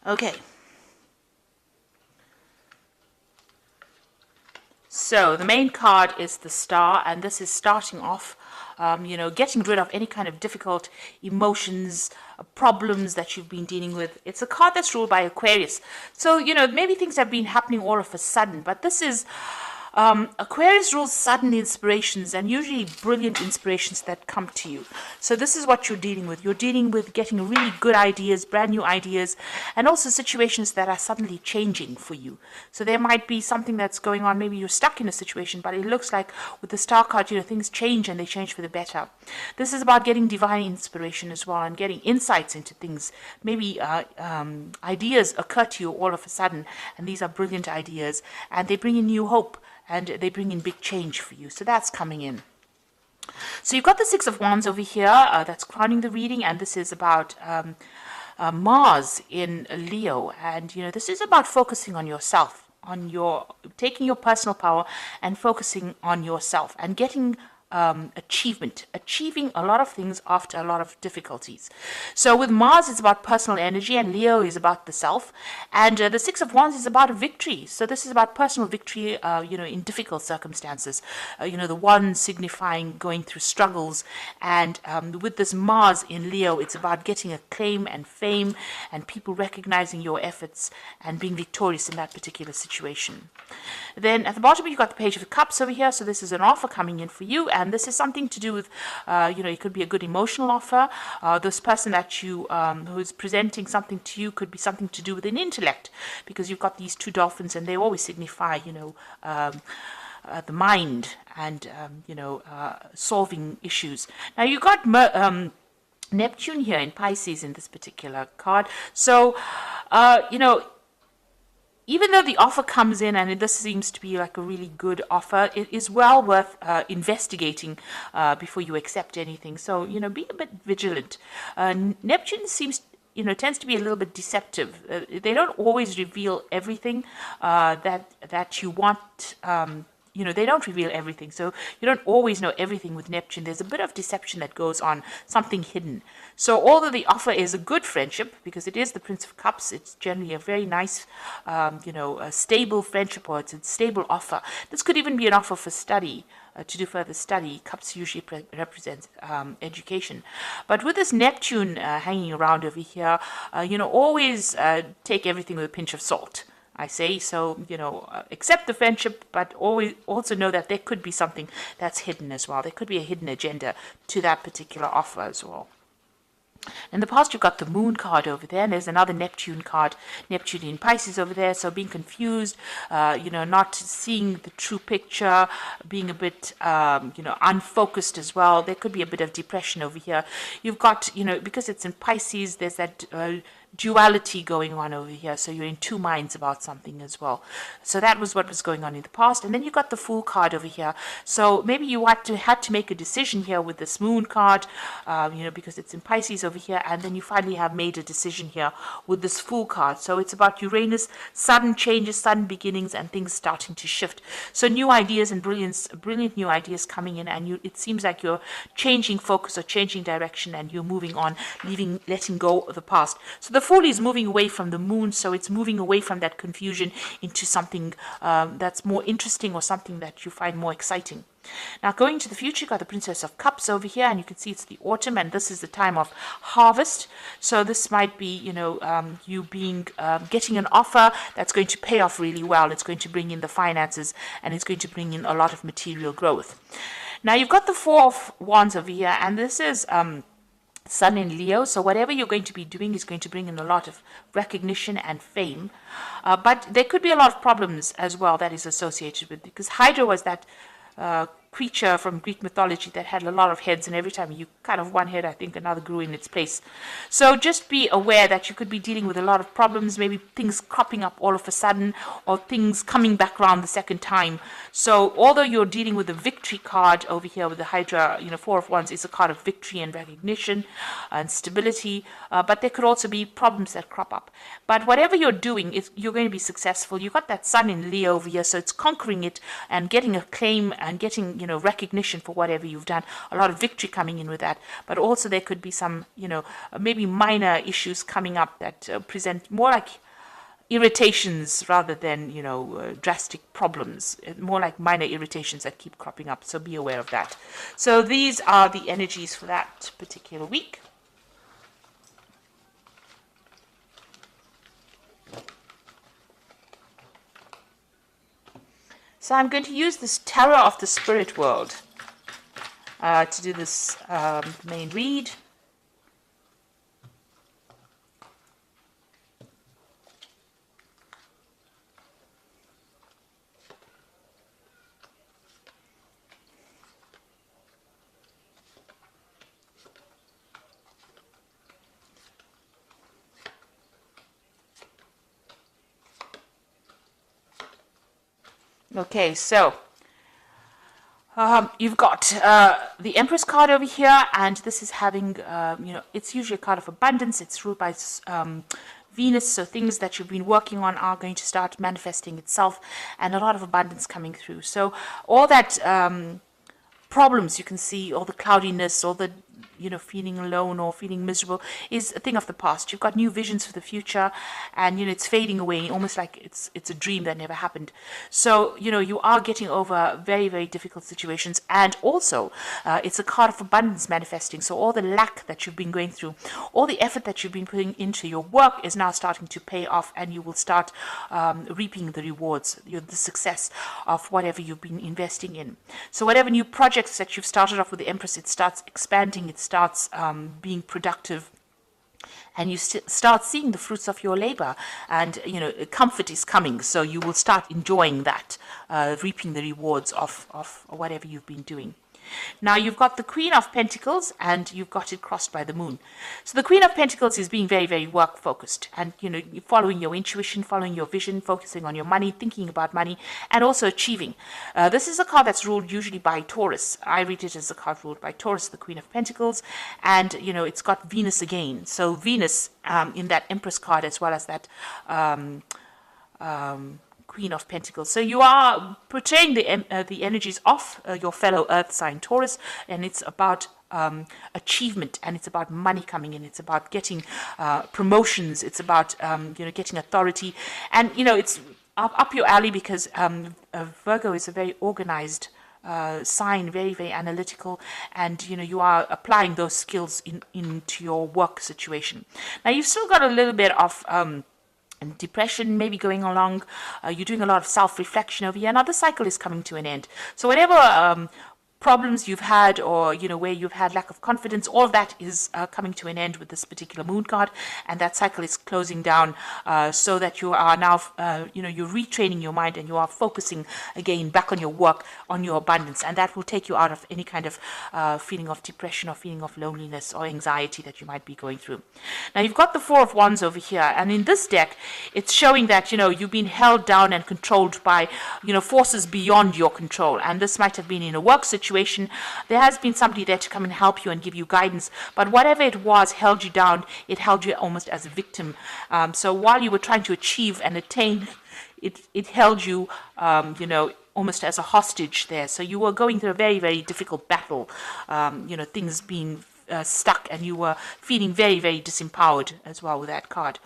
Okay. So the main card is the Star, and this is starting off, getting rid of any kind of difficult emotions, problems that you've been dealing with. It's a card that's ruled by Aquarius. So, maybe things have been happening all of a sudden, but this is Aquarius rules sudden inspirations and usually brilliant inspirations that come to you. So this is what you're dealing with. You're dealing with getting really good ideas, brand new ideas, and also situations that are suddenly changing for you. So there might be something that's going on. Maybe you're stuck in a situation, but it looks like with the Star card, things change and they change for the better. This is about getting divine inspiration as well and getting insights into things. Maybe ideas occur to you all of a sudden, and these are brilliant ideas, and they bring in new hope. And they bring in big change for you. So that's coming in. So you've got the Six of Wands over here. That's crowning the reading. And this is about Mars in Leo. And, this is about focusing on yourself, taking your personal power and focusing on yourself and getting achieving a lot of things after a lot of difficulties. So with Mars, it's about personal energy, and Leo is about the self, and the Six of Wands is about a victory. So this is about personal victory, in difficult circumstances. The one signifying going through struggles, and with this Mars in Leo, it's about getting acclaim and fame, and people recognizing your efforts and being victorious in that particular situation. Then at the bottom, you've got the Page of Cups over here. So this is an offer coming in for you. And this is something to do with, it could be a good emotional offer. This person that you, who's presenting something to you could be something to do with an intellect, because you've got these two dolphins and they always signify, the mind and, solving issues. Now you've got Neptune here in Pisces in this particular card. So, even though the offer comes in, and this seems to be like a really good offer, it is well worth investigating before you accept anything. So, be a bit vigilant. Neptune tends to be a little bit deceptive. They don't always reveal everything that you want. They don't reveal everything. So you don't always know everything with Neptune. There's a bit of deception that goes on, something hidden. So although the offer is a good friendship, because it is the Prince of Cups, it's generally a very nice, a stable friendship, or it's a stable offer. This could even be an offer for study, to do further study. Cups usually represents education. But with this Neptune hanging around over here, always take everything with a pinch of salt, I say. So, accept the friendship, but always also know that there could be something that's hidden as well. There could be a hidden agenda to that particular offer as well. In the past, you've got the Moon card over there, and there's another Neptune card, Neptune in Pisces over there. So being confused, not seeing the true picture, being a bit, unfocused as well. There could be a bit of depression over here. You've got, because it's in Pisces, there's that duality going on over here. So you're in two minds about something as well. So that was what was going on in the past. And then you got the Fool card over here. So maybe you had to make a decision here with this Moon card, because it's in Pisces over here. And then you finally have made a decision here with this Fool card. So it's about Uranus, sudden changes, sudden beginnings, and things starting to shift. So new ideas and brilliant new ideas coming in, and it seems like you're changing focus or changing direction, and you're moving on, letting go of the past. So the Fool is moving away from the Moon, so it's moving away from that confusion into something that's more interesting, or something that you find more exciting. Now, going to the future, you've got the Princess of Cups over here, and you can see it's the autumn, and this is the time of harvest. So this might be, you getting an offer that's going to pay off really well. It's going to bring in the finances, and it's going to bring in a lot of material growth. Now, you've got the Four of Wands over here, and this is Sun in Leo, so whatever you're going to be doing is going to bring in a lot of recognition and fame, but there could be a lot of problems as well that is associated with, because Hydra was that creature from Greek mythology that had a lot of heads, and every time you cut off one head, I think another grew in its place. So just be aware that you could be dealing with a lot of problems, maybe things cropping up all of a sudden, or things coming back around the second time. So although you're dealing with the victory card over here with the Hydra, Four of Wands is a card of victory and recognition and stability, but there could also be problems that crop up. But whatever you're doing, you're going to be successful. You've got that Sun in Leo over here, so it's conquering it and getting acclaim and getting, recognition for whatever you've done, a lot of victory coming in with that. But also there could be some, maybe minor issues coming up that present more like irritations rather than, drastic problems, more like minor irritations that keep cropping up. So be aware of that. So these are the energies for that particular week. So I'm going to use this Tarot of the Spirit World to do this main read. Okay, so you've got the Empress card over here, and this is having, it's usually a card of abundance. It's ruled by Venus, so things that you've been working on are going to start manifesting itself, and a lot of abundance coming through. So all that problems you can see, all the cloudiness, all the feeling alone or feeling miserable is a thing of the past. You've got new visions for the future, and it's fading away, almost like it's a dream that never happened. So you are getting over very, very difficult situations, and also it's a card of abundance manifesting. So all the lack that you've been going through, all the effort that you've been putting into your work is now starting to pay off, and you will start reaping the rewards, the success of whatever you've been investing in. So whatever new projects that you've started off with the Empress, it starts expanding, it starts being productive, and you start seeing the fruits of your labor, and comfort is coming, so you will start enjoying that, reaping the rewards of whatever you've been doing. Now you've got the Queen of Pentacles, and you've got it crossed by the Moon. So the Queen of Pentacles is being very, very work focused, and following your intuition, following your vision, focusing on your money, thinking about money, and also achieving. This is a card that's ruled usually by Taurus. I read it as a card ruled by Taurus, the Queen of Pentacles, and it's got Venus again. So Venus in that Empress card, as well as that Queen of Pentacles. So you are portraying the energies of your fellow Earth sign Taurus, and it's about achievement, and it's about money coming in. It's about getting promotions. It's about getting authority, and it's up your alley, because Virgo is a very organized sign, very, very analytical, and you are applying those skills into your work situation. Now you've still got a little bit of and depression maybe going along. You're doing a lot of self-reflection over here. Now the cycle is coming to an end. So whatever problems you've had, or where you've had lack of confidence, all of that is coming to an end with this particular Moon card, and that cycle is closing down, so that you are now you're retraining your mind, and you are focusing again back on your work, on your abundance, and that will take you out of any kind of feeling of depression or feeling of loneliness or anxiety that you might be going through. Now you've got the Four of Wands over here, and in this deck it's showing that you've been held down and controlled by forces beyond your control, and this might have been in a work situation. There has been somebody there to come and help you and give you guidance, but whatever it was held you down. It held you almost as a victim. So while you were trying to achieve and attain, it held you, almost as a hostage there. So you were going through a very, very difficult battle, things being stuck, and you were feeling very, very disempowered as well with that card.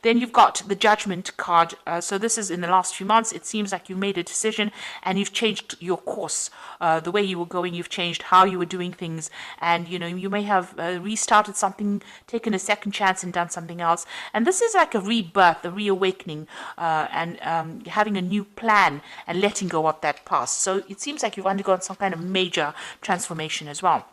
Then you've got the Judgment card. So this is in the last few months. It seems like you made a decision, and you've changed your course. The way you were going, you've changed how you were doing things, and you may have restarted something, taken a second chance, and done something else. And this is like a rebirth, a reawakening, and having a new plan and letting go of that past. So it seems like you've undergone some kind of major transformation as well.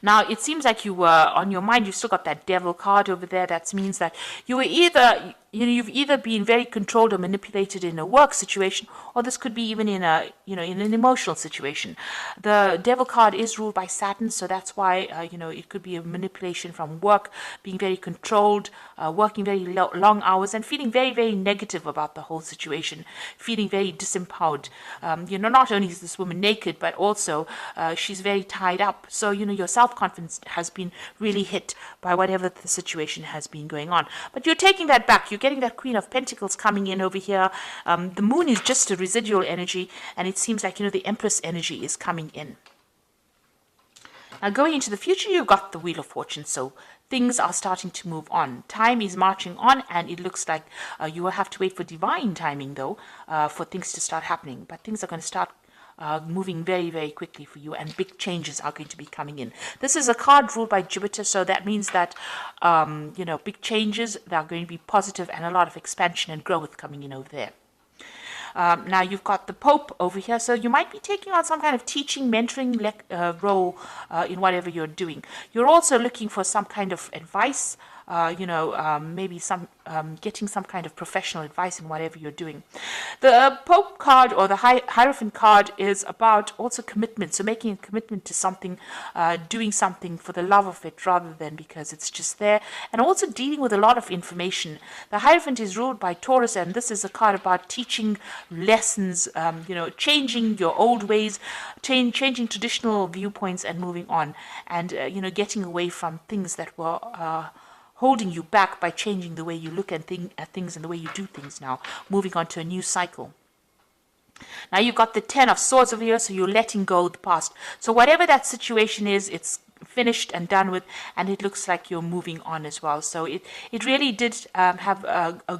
Now, it seems like you were, on your mind, you've still got that Devil card over there. That means that you were either, you've either been very controlled or manipulated in a work situation, or this could be even in a, in an emotional situation. The Devil card is ruled by Saturn, so that's why, it could be a manipulation from work, being very controlled, working very long hours, and feeling very, very negative about the whole situation, feeling very disempowered. Not only is this woman naked, but also she's very tied up. So, your self-confidence has been really hit by whatever the situation has been going on. But you're taking that back. You're getting that Queen of Pentacles coming in over here. The moon is just a residual energy, and it seems like, the Empress energy is coming in. Now, going into the future, you've got the Wheel of Fortune, so things are starting to move on. Time is marching on, and it looks like you will have to wait for divine timing, though, for things to start happening. But things are going to start moving very, very quickly for you, and big changes are going to be coming in. This is a card ruled by Jupiter, so that means that, big changes, they are going to be positive, and a lot of expansion and growth coming in over there. Now you've got the Pope over here, so you might be taking on some kind of teaching, mentoring role in whatever you're doing. You're also looking for some kind of advice, maybe getting some kind of professional advice in whatever you're doing. The Pope card, or the Hierophant card, is about also commitment, so making a commitment to something, doing something for the love of it rather than because it's just there, and also dealing with a lot of information. The Hierophant is ruled by Taurus, and this is a card about teaching lessons, changing your old ways, changing traditional viewpoints and moving on, and getting away from things that were holding you back by changing the way you look at things and the way you do things now, moving on to a new cycle. Now you've got the Ten of Swords over here, so you're letting go of the past. So whatever that situation is, it's finished and done with, and it looks like you're moving on as well. So it really did have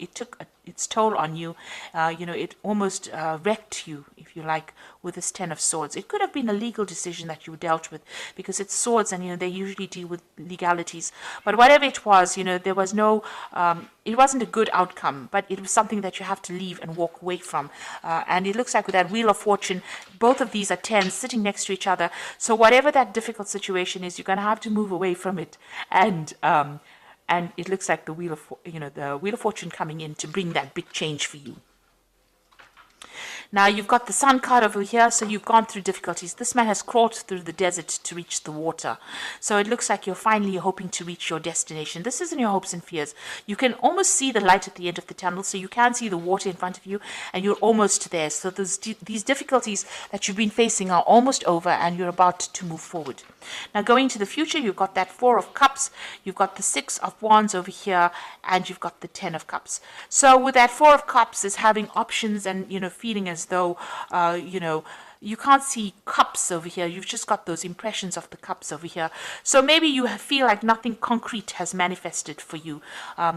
it took its toll on you. It almost wrecked you, if you like, with this Ten of Swords. It could have been a legal decision that you dealt with, because it's swords, and they usually deal with legalities. But whatever it was, there was no, it wasn't a good outcome, but it was something that you have to leave and walk away from. And it looks like with that Wheel of Fortune, both of these are tens sitting next to each other. So whatever that difficult situation is, you're going to have to move away from it. And it looks like the Wheel of Fortune coming in to bring that big change for you. Now you've got the Sun card over here, so you've gone through difficulties. This man has crawled through the desert to reach the water. So it looks like you're finally hoping to reach your destination. This isn't your hopes and fears. You can almost see the light at the end of the tunnel, so you can see the water in front of you, and you're almost there. So these difficulties that you've been facing are almost over, and you're about to move forward. Now going to the future, you've got that Four of Cups, you've got the Six of Wands over here, and you've got the Ten of Cups. So with that Four of Cups is having options and, feeling as though, you can't see cups over here. You've just got those impressions of the cups over here. So maybe you feel like nothing concrete has manifested for you.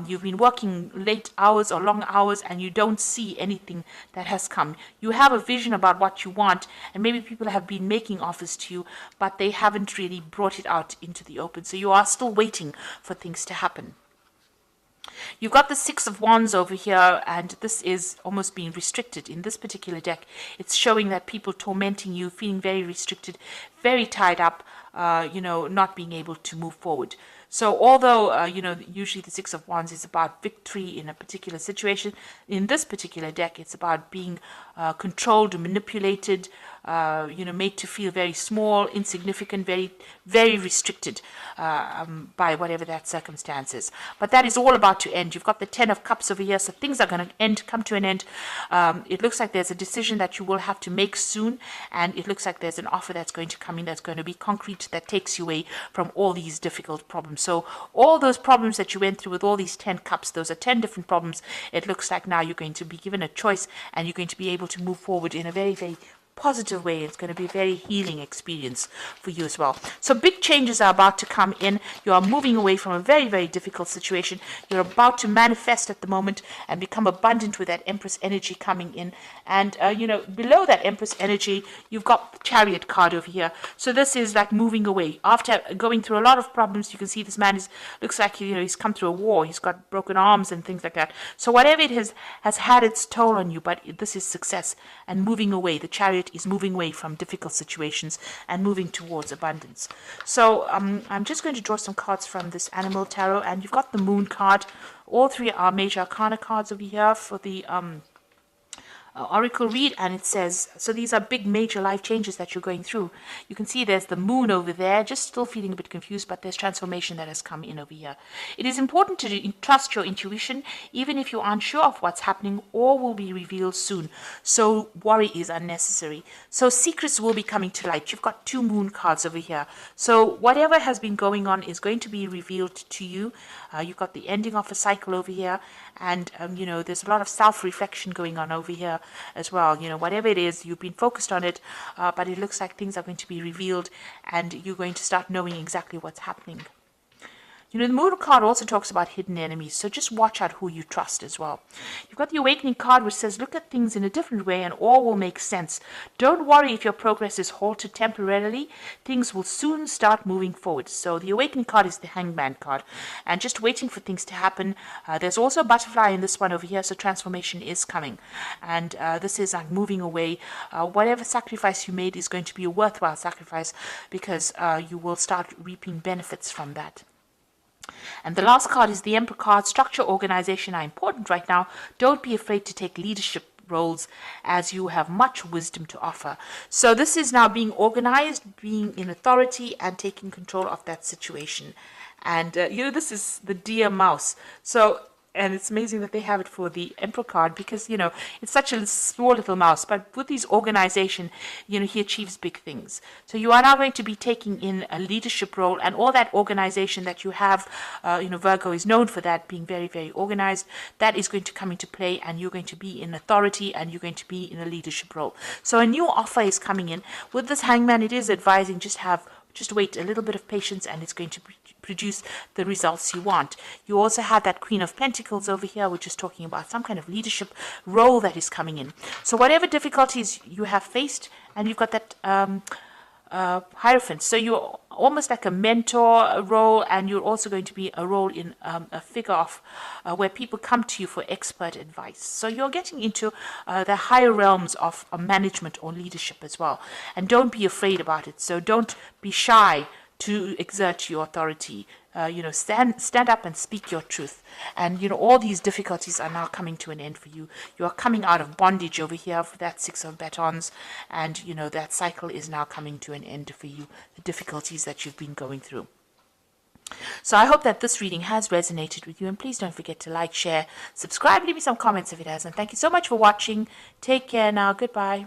You've been working late hours or long hours, and you don't see anything that has come. You have a vision about what you want, and maybe people have been making offers to you, but they haven't really brought it out into the open. So you are still waiting for things to happen. You've got the Six of Wands over here, and this is almost being restricted. In this particular deck, it's showing that people tormenting you, feeling very restricted, very tied up, not being able to move forward. So although, usually the Six of Wands is about victory in a particular situation, in this particular deck, it's about being controlled, manipulated, made to feel very small, insignificant, very, very restricted by whatever that circumstance is. But that is all about to end. You've got the Ten of Cups over here, so things are going to come to an end. It looks like there's a decision that you will have to make soon, and it looks like there's an offer that's going to come in that's going to be concrete, that takes you away from all these difficult problems. So all those problems that you went through with all these 10 cups, those are 10 different problems. It looks like now you're going to be given a choice, and you're going to be able to move forward in a very, very positive way. It's going to be a very healing experience for you as well. So big changes are about to come in. You are moving away from a very, very difficult situation. You're about to manifest at the moment and become abundant with that Empress energy coming in. And, below that Empress energy, you've got the Chariot card over here. So this is like moving away. After going through a lot of problems, you can see this man looks like, he's come through a war. He's got broken arms and things like that. So whatever it has had its toll on you, but this is success and moving away. The Chariot is moving away from difficult situations and moving towards abundance. So I'm just going to draw some cards from this Animal Tarot, and you've got the Moon card. All three are major arcana cards over here for the oracle read, and it says, so these are big major life changes that you're going through. You can see there's the moon over there, just still feeling a bit confused, but there's transformation that has come in over here. It is important to trust your intuition, even if you aren't sure of what's happening or will be revealed soon. So worry is unnecessary. So secrets will be coming to light. You've got 2 moon cards over here. So whatever has been going on is going to be revealed to you. You've got the ending of a cycle over here, and there's a lot of self-reflection going on over here as well. Whatever it is, you've been focused on it, but it looks like things are going to be revealed, and you're going to start knowing exactly what's happening. The Moon card also talks about hidden enemies, so just watch out who you trust as well. You've got the Awakening card, which says, look at things in a different way and all will make sense. Don't worry if your progress is halted temporarily. Things will soon start moving forward. So the Awakening card is the Hangman card, and just waiting for things to happen. There's also a butterfly in this one over here, so transformation is coming. And this is like moving away. Whatever sacrifice you made is going to be a worthwhile sacrifice, because you will start reaping benefits from that. And the last card is the Emperor card. Structure, organization are important right now. Don't be afraid to take leadership roles, as you have much wisdom to offer. So this is now being organized, being in authority, and taking control of that situation. And this is the deer mouse. And it's amazing that they have it for the Emperor card, because, it's such a small little mouse. But with his organization, he achieves big things. So you are now going to be taking in a leadership role, and all that organization that you have, Virgo is known for that, being very, very organized. That is going to come into play, and you're going to be in authority, and you're going to be in a leadership role. So a new offer is coming in. With this Hangman, it is advising just wait a little bit of patience, and it's going to produce the results you want. You also have that Queen of Pentacles over here, which is talking about some kind of leadership role that is coming in. So whatever difficulties you have faced, and you've got that Hierophant. So you're almost like a mentor role, and you're also going to be a role in a figure of where people come to you for expert advice. So you're getting into the higher realms of management or leadership as well. And don't be afraid about it. So don't be shy to exert your authority. Stand up and speak your truth. And, all these difficulties are now coming to an end for you. You are coming out of bondage over here for that 6 of batons. And, that cycle is now coming to an end for you, the difficulties that you've been going through. So I hope that this reading has resonated with you. And please don't forget to like, share, subscribe, leave me some comments if it has. And thank you so much for watching. Take care now. Goodbye.